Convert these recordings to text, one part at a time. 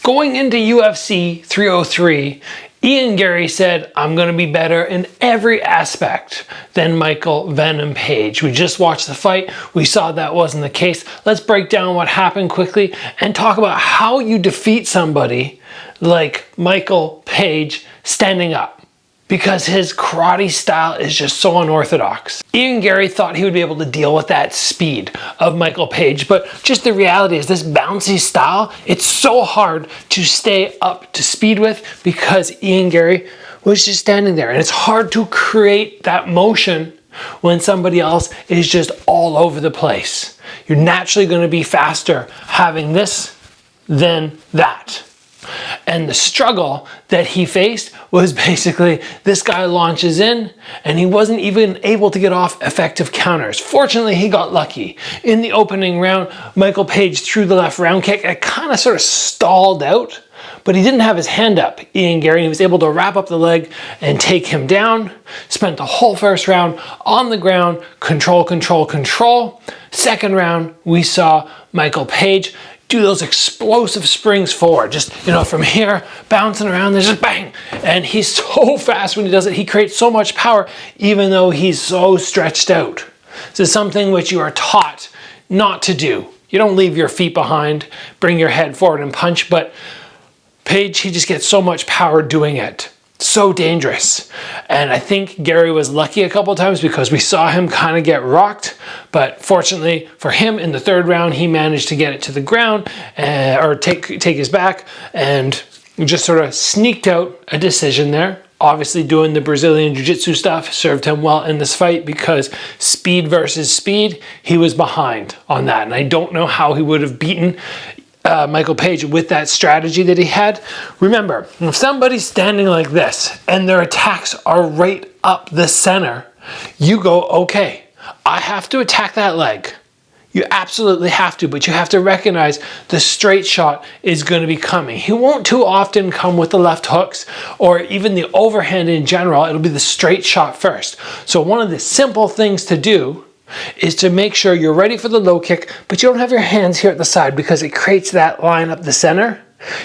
Going into UFC 303, Ian Garry said, I'm going to be better in every aspect than Michael Venom Page. We just watched the fight. We saw that wasn't the case. Let's break down what happened quickly and talk about how you defeat somebody like Michael Page standing up, because his karate style is just so unorthodox. Ian Garry thought he would be able to deal with that speed of Michael Page, but just the reality is this bouncy style, it's so hard to stay up to speed with because Ian Garry was just standing there, and it's hard to create that motion when somebody else is just all over the place. You're naturally going to be faster having this than that. And the struggle that he faced was basically this guy launches in and he wasn't even able to get off effective counters. Fortunately, he got lucky. In the opening round, Michael Page threw the left round kick. It kind of sort of stalled out, but he didn't have his hand up, Ian Garry. He was able to wrap up the leg and take him down. Spent the whole first round on the ground, control, control, control. Second round, we saw Michael Page do those explosive springs forward, just, you know, from here, bouncing around, there's just bang. And he's so fast when he does it. He creates so much power, even though he's so stretched out. This is something which you are taught not to do. You don't leave your feet behind, bring your head forward and punch, but Page, he just gets so much power doing it. So dangerous. And I think Garry was lucky a couple times because we saw him kind of get rocked, but fortunately for him in the third round, he managed to get it to the ground or take his back and just sort of sneaked out a decision there. Obviously doing the Brazilian Jiu-Jitsu stuff served him well in this fight because speed versus speed, he was behind on that. And I don't know how he would have beaten Michael Page with that strategy that he had. Remember, if somebody's standing like this and their attacks are right up the center, you go, okay, I have to attack that leg. You absolutely have to, but you have to recognize the straight shot is going to be coming. He won't too often come with the left hooks or even the overhand in general. It'll be the straight shot first. So one of the simple things to do is to make sure you're ready for the low kick, but you don't have your hands here at the side because it creates that line up the center.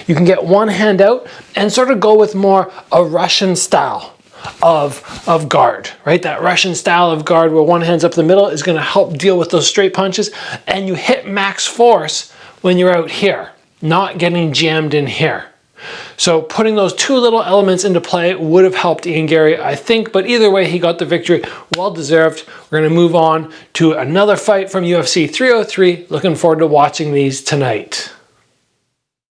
You can get one hand out and sort of go with more a Russian style of guard, right? That Russian style of guard where one hand's up the middle is going to help deal with those straight punches, and you hit max force when you're out here, not getting jammed in here. So putting those two little elements into play would have helped Ian Garry, I think, but either way, he got the victory. Well deserved. We're going to move on to another fight from UFC 303. Looking forward to watching these tonight.